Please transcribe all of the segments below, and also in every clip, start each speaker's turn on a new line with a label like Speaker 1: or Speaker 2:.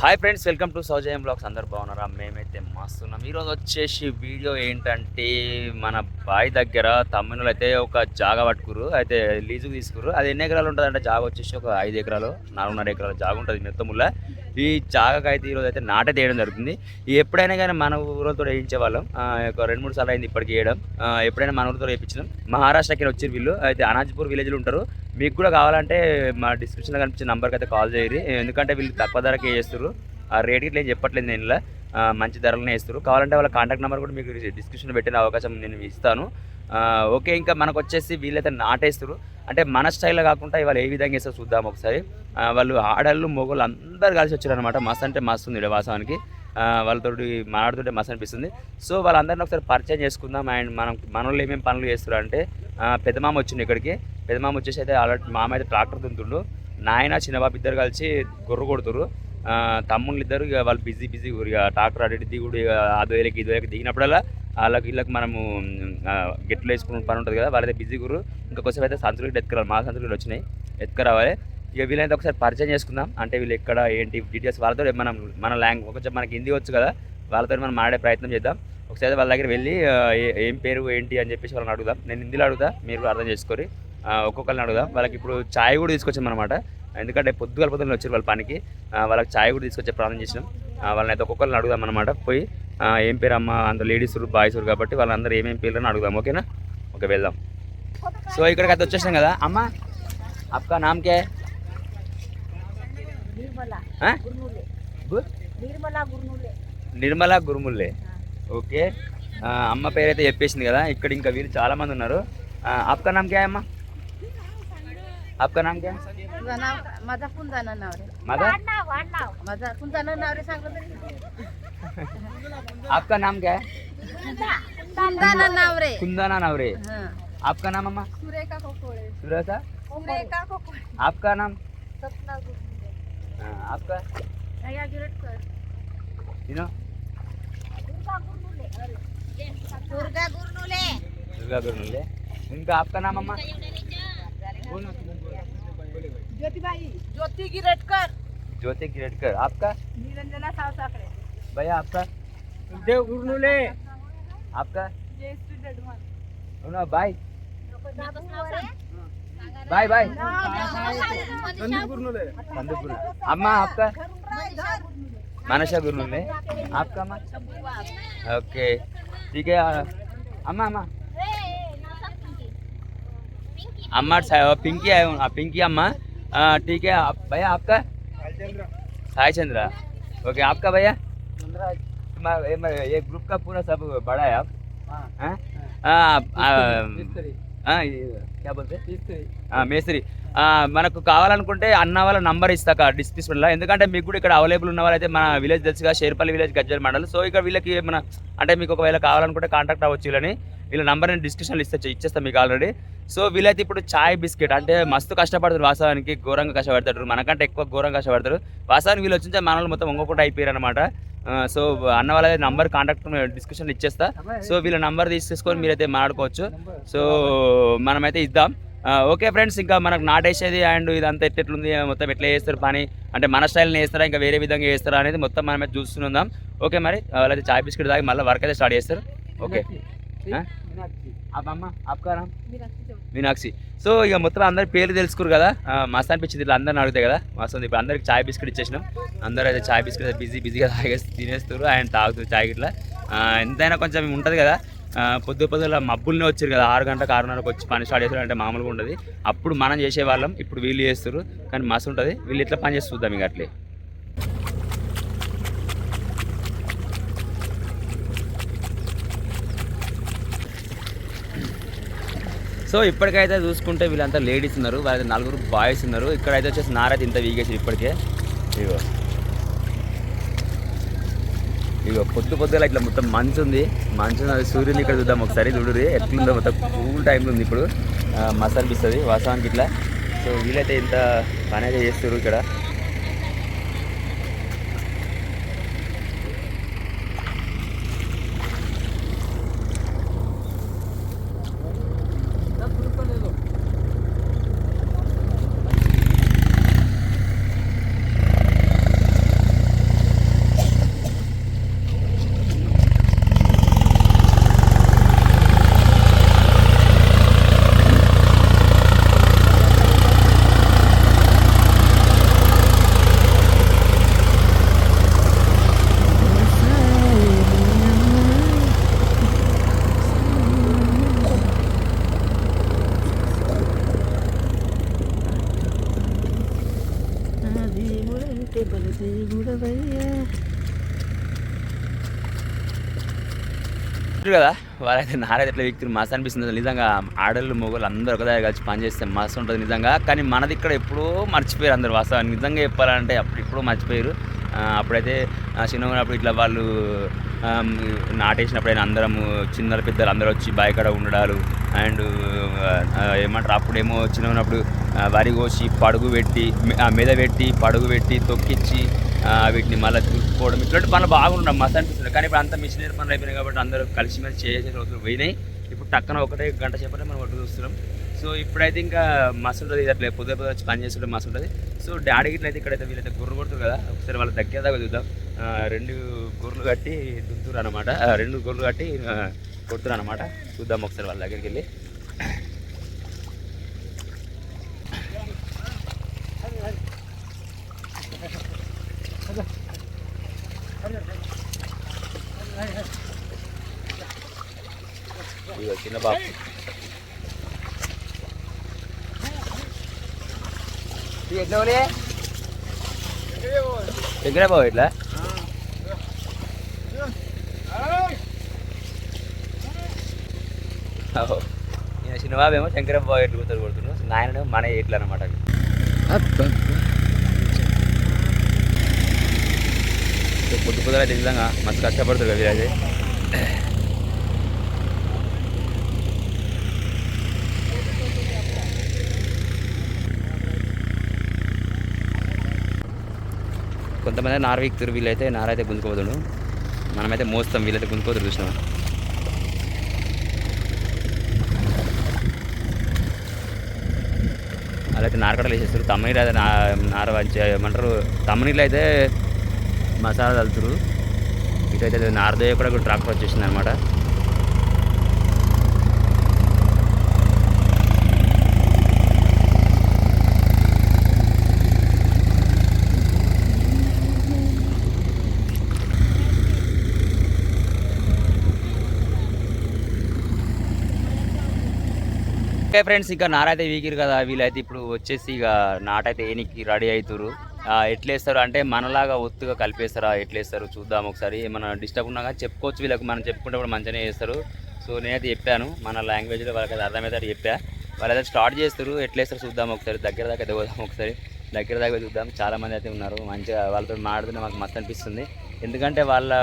Speaker 1: Hi friends, welcome to Saujayam blogs. అందరు బాగున్నారా? మేమైతే మస్తున్నాం. ఈరోజు వచ్చేసి వీడియో ఏంటంటే మన బావి దగ్గర తమ్ముళ్ళు అయితే ఒక జాగా పట్టుకురు, అయితే లీజుకు తీసుకురు. అది ఎన్ని ఎకరాలు ఉంటుంది అంటే జాగా వచ్చేసి ఒక 5 ఎకరాలు 4.5 ఎకరాల జాగా ఉంటుంది మొత్తముల్ల. ఈ జాగాకి అయితే ఈరోజు అయితే నాటే తీయడం జరుగుతుంది. ఎప్పుడైనా కానీ మన ఊరితో వేయించే వాళ్ళం, ఒక 2-3 సార్లు అయింది ఇప్పటికి వేయడం. ఎప్పుడైనా మన ఊరితో వేయించినాం. మహారాష్ట్రకి వచ్చి వీళ్ళు అయితే అనాజ్పూర్ విలేజ్లో ఉంటారు. మీకు కూడా కావాలంటే మా డిస్క్రిప్షన్లో కనిపించిన నెంబర్కి అయితే కాల్ చేయరు, ఎందుకంటే వీళ్ళు తక్కువ ధరకే చేస్తారు. ఆ రేట్ ఇట్లా ఏం చెప్పట్లేదు, నేను ఇలా మంచి ధరలనే ఇస్తారు. కావాలంటే వాళ్ళ కాంటాక్ట్ నెంబర్ కూడా మీకు డిస్క్రిప్షన్లో పెట్టిన అవకాశం నేను ఇస్తాను. ఓకే, ఇంకా మనకు వచ్చేసి వీళ్ళైతే నాటేస్తారు. అంటే మన స్టైల్లో కాకుండా ఇవాళ ఏ విధంగా వేస్తారో చూద్దాం ఒకసారి. వాళ్ళు ఆడళ్ళు మొగోళ్ళు అందరు కలిసి వచ్చారు అనమాట. మస్తు అంటే మస్తు ఉంది వాస్తవానికి. వాళ్ళతో మాట్లాడుతుంటే మస్తు అనిపిస్తుంది. సో వాళ్ళందరినీ ఒకసారి పరిచయం చేసుకుందాం. అండ్ మన వాళ్ళు ఏమేమి పనులు చేస్తారు అంటే, పెద్దమామ వచ్చింది ఇక్కడికి. పెద్దమామ వచ్చేసి అయితే ఆల్రెడీ మామ అయితే ట్రాక్టర్ దుంతుండు. నాయన చిన్నబాబు ఇద్దరు కలిసి గొర్రె కొడుతురు. తమ్ముళ్ళు ఇద్దరు ఇక వాళ్ళు బిజీ ఇక ట్రాక్టర్ అడిగి దిగుడు, ఇక అదోయలకి ఇదోయలకి దిగినప్పుడల్లా వీళ్ళకి మనము గెట్లు వేసుకున్న పని ఉంటుంది కదా, వాళ్ళైతే బిజీ గురు. ఇంకా కొంచెం అయితే సంచులు ఎత్తుకురావాలి, మా సంచులు వచ్చినాయి, ఎత్తుకురావాలి. ఇక వీళ్ళైతే ఒకసారి పరిచయం చేసుకుందాం. అంటే వీళ్ళు ఎక్కడ ఏంటి డీటెయిల్స్ వాళ్ళతో మన లాంగ్వేజ్ కొంచెం మనకి హిందీ వచ్చు కదా, వాళ్ళతో మనం మాట్లాడే ప్రయత్నం చేద్దాం. ఒకసారి వాళ్ళ దగ్గర వెళ్ళి ఏం పేరు ఏంటి అని చెప్పేసి వాళ్ళని అడుగుదాం. నేను హిందీలో అడుగుతా, మీరు అర్థం చేసుకొని ఒక్కొక్కరిని అడుగుదాం. వాళ్ళకి ఇప్పుడు ఛాయ్ కూడా తీసుకొచ్చాం అనమాట, ఎందుకంటే పొద్దున వచ్చారు వాళ్ళ పనికి. వాళ్ళకి ఛాయ్ కూడా తీసుకొచ్చే ప్రారంభం చేసినాం. వాళ్ళని అయితే ఒక్కొక్కరిని అడుగుదాం అనమాట. పోయి ఏం పేరు అమ్మ, అంత లేడీస్ బాయ్స్ కాబట్టి వాళ్ళందరూ ఏమేమి పేర్లు అని అడుగుదాం. ఓకేనా? ఓకే, వెళ్దాం. సో ఇక్కడికి అయితే వచ్చేసాం కదా. అమ్మ, आपका नाम क्या है? నిర్మలా గురుముల్లే. ఓకే, అమ్మ పేరు అయితే చెప్పేసింది కదా. ఇక్కడ ఇంకా వీళ్ళు చాలా మంది ఉన్నారు. आपका नाम क्या है अम्मा? आपका नाम क्या है?
Speaker 2: माझा कुंदना नावरे.
Speaker 1: माझा
Speaker 2: कुंदना नावरे सांगतो तरी.
Speaker 1: आपका नाम क्या है?
Speaker 2: कुंदना नावरे.
Speaker 1: कुंदना नावरे. आपका नाम अम्मा?
Speaker 2: सुरेखा कोकोळे.
Speaker 1: सुरेखा
Speaker 2: कोकोळे.
Speaker 1: आपका नाम?
Speaker 2: सपना गुरुमुले.
Speaker 1: आपका?
Speaker 2: अया गिरटकर.
Speaker 1: You know?
Speaker 2: दुर्गा गुरुमुले.
Speaker 1: दुर्गा गुरुमुले. इनका आपका नाम अम्मा?
Speaker 2: ज्योति गिरटकर.
Speaker 1: ज्योति गिरटकर. आपका?
Speaker 2: निरंजना सावसाकडे.
Speaker 1: भैया आपका? देव गुरुमुले. आपका?
Speaker 2: जयश्री डडवान.
Speaker 1: ना बाय बाय बाय. अम्मा आपका? मानसा गुरुमुले. आपका अम्मा? ओके, ठीक है. अम्मा अम्मा अम्मा पिंकी है, पिंकी अम्मा. ठीक है. भैया आपका? साई चंद्रा. ओके, आपका भैया? ये ग्रुप का पूरा सब बड़ा है आप? क्या बोलते? మేస్త్రి. మనకు కావాలనుకుంటే అన్న వాళ్ళ నంబర్ ఇస్తాక డిస్క్రిప్షన్లో, ఎందుకంటే మీకు కూడా ఇక్కడ అవైలబుల్ ఉన్న వాళ్ళైతే మన విలేజ్ తెలుసుగా, షేర్పల్లి విలేజ్, గజ్జల్ మండల్. సో ఇక్కడ వీళ్ళకి మన అంటే మీకు ఒకవేళ కావాలనుకుంటే కాంటాక్ట్ అవ్వచ్చు వీళ్ళని. వీళ్ళ నంబర్ నేను డిస్క్రిప్షన్లో ఇచ్చేస్తాను మీకు ఆల్రెడీ. సో వీళ్ళైతే ఇప్పుడు చాయ్ బిస్కెట్ అంటే మస్తు కష్టపడతారు, వాస్తవానికి ఘోరంగా కష్టపడతారు, మనకంటే ఎక్కువ ఘోరంగా కష్టపడతారు. వాస్తవానికి వీళ్ళు వచ్చింటే మన వాళ్ళు మొత్తం ఒంగకుండా అయిపోయారు అనమాట. సో అన్న వాళ్ళ నంబర్ కాంటాక్ట్ డిస్క్రిప్షన్లో ఇచ్చేస్తా. సో వీళ్ళ నంబర్ తీసేసుకొని మీరైతే మాట్లాడుకోవచ్చు. సో మనమైతే ఇద్దాం. ఓకే ఫ్రెండ్స్, ఇంకా మనకు నాటేసేది అండ్ ఇదంతా ఎట్లుంది, మొత్తం ఎట్లా చేస్తారు పని, అంటే మన స్టైల్ని వేస్తారా ఇంకా వేరే విధంగా చేస్తారా అనేది మొత్తం మనమైతే చూస్తుందాం. ఓకే, మరి వాళ్ళైతే చాయ్ బిస్కెట్ తాగి మళ్ళీ వర్క్ అయితే స్టార్ట్ చేస్తారు. ఓకే. అమ్మ आपका नाम? మీనాక్షి. సో ఇక మొత్తం అందరి పేర్లు తెలుసుకురు కదా, మస్తు అనిపించింది. ఇట్లా అందరిని అడుగుతాయి కదా, మస్తు. ఇప్పుడు అందరికి చాయ్ బిస్కెట్ ఇచ్చేసినాం. అందరూ అయితే చాయ్ బిస్కెట్ బిజీగా తినేస్తారు అండ్ తాగుతారు చాయ్ ఇట్లా. ఎంతైనా కొంచెం ఉంటుంది కదా, పొద్దుల మబ్బుల్నే వచ్చారు కదా, 6 గంటలకు 6:30కి వచ్చి పని స్టార్ట్ చేస్తారు అంటే మామూలుగా ఉంటుంది. అప్పుడు మనం చేసేవాళ్ళం, ఇప్పుడు వీళ్ళు చేస్తారు. కానీ మస్తు ఉంటుంది. వీళ్ళు ఎట్లా పని చేసి చూద్దాం ఇక అట్లే. సో ఇప్పటికైతే చూసుకుంటే వీళ్ళంతా లేడీస్ ఉన్నారు, వాళ్ళైతే 4 బాయ్స్ ఉన్నారు. ఇక్కడైతే వచ్చేసి నారైతే ఇంత వీగేసి ఇప్పటికే. ఇగో పొద్దుగా ఇట్లా మొత్తం మంచు ఉంది, సూర్యుని ఇక్కడ చూద్దాం ఒకసారి. చూడురి ఎట్లుందో, మొత్తం కూల్ టైంలో ఉంది ఇప్పుడు. మస్తు అనిపిస్తుంది వాస్తవానికి ఇట్లా. సో వీళ్ళైతే ఇంత పని అయితే చేస్తారు ఇక్కడ. కదా వాళ్ళైతే నారైతే ఎట్లా వ్యక్తులు మస్తు అనిపిస్తుంది నిజంగా. ఆడళ్ళు మొగలు అందరూ ఒక దగ్గర కలిసి పని చేస్తే మస్తు ఉంటుంది నిజంగా. కానీ మనది ఇక్కడ ఎప్పుడూ మర్చిపోయారు అందరు వాస్తవాన్ని నిజంగా చెప్పాలంటే. అప్పుడు ఎప్పుడూ మర్చిపోయారు. అప్పుడైతే చిన్నగా ఉన్నప్పుడు ఇట్లా వాళ్ళు నాటేసినప్పుడైనా అందరము చిన్నలు పెద్దలు అందరూ వచ్చి బాయికాడ ఉండడాలు. అండ్ ఏమంటారు అప్పుడేమో చిన్నగా ఉన్నప్పుడు వరి కోసి పడుగు పెట్టి మీద పెట్టి పడుగు పెట్టి తొక్కిచ్చి వీటిని మళ్ళీ దులుపుకోవడం ఇట్లాంటి పనులు బాగున్నాం మస్తు అనిపిస్తుంది. కానీ ఇప్పుడు అంతా మిషనరీ పనులు అయిపోయినాయి కాబట్టి అందరూ కలిసిమెలిసి చేసే రోజులు పోయినాయి. ఇప్పుడు టక్కన ఒకటే గంట సేపటే మనం ఒడ్డు చూస్తున్నాం. సో ఇప్పుడైతే ఇంకా మస్తు ఉంటుంది. అట్లా పొద్దు వచ్చి పని చేస్తుంటే మస్తు ఉంటుంది. సో డాడీ గిట్ల అయితే ఇక్కడైతే వీళ్ళైతే గుర్రు కొడుతుంది కదా. ఒకసారి వాళ్ళ దగ్గర దాకా చూద్దాం. 2 గొర్రెలు కట్టి దుద్దురు అనమాట. 2 గొర్రెలు కట్టి కొడుతురు అనమాట. చూద్దాం ఒకసారి వాళ్ళ దగ్గరికి వెళ్ళి. ఇదిగో చిన్న బాబు ఎట్లా దగ్గర బాబు ఇట్లా నేను చిన్నబాబు ఏమో శంకరబాబు ఎట్లు కూతురు కొడుతున్నాను. నాయన మన ఎట్లా అనమాట. పొద్దు పొద్దులు అయితే నిజంగా మస్తు కష్టపడుతుంది కదా వీరైతే. కొంతమంది నార వీక్తురు. వీళ్ళైతే నారైతే గుంజుకోవద్దు. మనమైతే మోస్తాం. వీళ్ళైతే గుంజుకోవద్దు. చూసినాం వాళ్ళైతే నారకడలు వేసేస్తారు. తమ్మనీళ్ళు అయితే నార వంచి ఏమంటారు తమ్మనీళ్ళు అయితే మసాలా చల్లుతారు. ఇటైతే నారదయ్య కూడా ట్రాక్టర్ వచ్చేసింది అనమాట. ఓకే ఫ్రెండ్స్, ఇంకా నారైతే వీకిరు కదా. వీళ్ళైతే ఇప్పుడు వచ్చేసి ఇక నాటైతే ఏనికి రెడీ అవుతారు. ఎట్లేస్తారు అంటే మనలాగా ఒత్తుగా కలిపేస్తారా ఎట్లేస్తారు చూద్దాం ఒకసారి. ఏమైనా డిస్టర్బ్ ఉన్నా కానీ చెప్పుకోవచ్చు వీళ్ళకి. మనం చెప్పుకుంటే కూడా మంచిగానే చేస్తారు. సో నేనైతే చెప్పాను మన లాంగ్వేజ్లో వాళ్ళకి అది అర్థమవుతారు చెప్పా. వాళ్ళైతే స్టార్ట్ చేస్తారు. ఎట్లేస్తారు చూద్దాం ఒకసారి. దగ్గర దాకా అయితే పోదాం ఒకసారి. దగ్గర దాకా చూద్దాం. చాలామంది అయితే ఉన్నారు. మంచిగా వాళ్ళతో మాట్లాడుతుంటే మాకు మస్తు అనిపిస్తుంది. ఎందుకంటే వాళ్ళ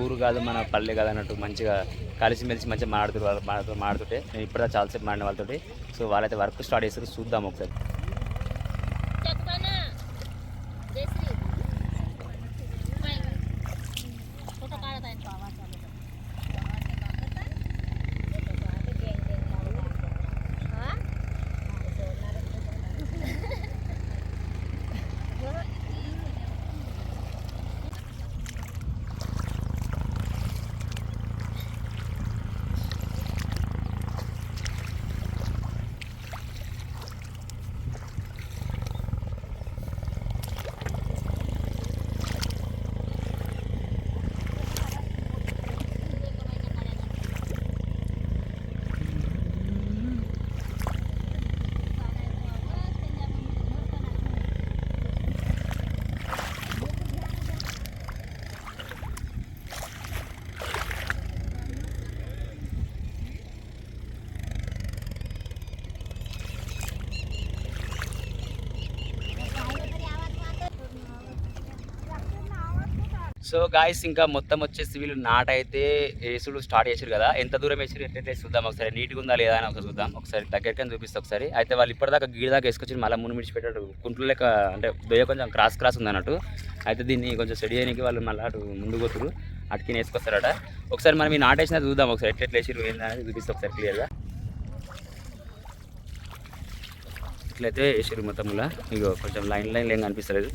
Speaker 1: ఊరు కాదు మన పల్లె కాదు అన్నట్టు మంచిగా కలిసిమెలిసి మంచిగా మాడుతుంటే నేను ఇప్పుడు చాలాసేపు మాడిన వాళ్ళతోటి. సో వాళ్ళైతే వర్క్ స్టార్ట్ చేస్తారు. చూద్దాం ఒకసారి. సో గాయస్ ఇంకా మొత్తం వచ్చేసి వీళ్ళు నాటైతే వేసుడు స్టార్ట్ చేసారు కదా. ఎంత దూరం వేసారు ఎట్లయితే చూద్దాం ఒకసారి. నీట్గా ఉందా లేదా అని ఒకసారి చూద్దాం. ఒకసారి దగ్గరికి చూపిస్తా ఒకసారి. అయితే వాళ్ళు ఇప్పటిదాకా గీడ దాకా వేసుకొచ్చి మళ్ళీ మును విడిచిపెట్టాడు. కుంట్లు లెక్క అంటే దొయ్య కొంచెం క్రాస్ ఉంది అన్నట్టు. అయితే దీన్ని కొంచెం స్టడీ చేయడానికి వాళ్ళు మళ్ళీ అటు ముందు పోతురు. అటుకి వేసుకొస్తారట. ఒకసారి మనం ఈ నాటేసినది చూద్దాం ఒకసారి. ఎట్లా వేసారు ఏంటనేది చూపిస్తా ఒకసారి క్లియర్గా. ఇట్లయితే వేసారు మొత్తంలో. ఇగో కొంచెం లైన్ ఏం కనిపిస్తలేదు.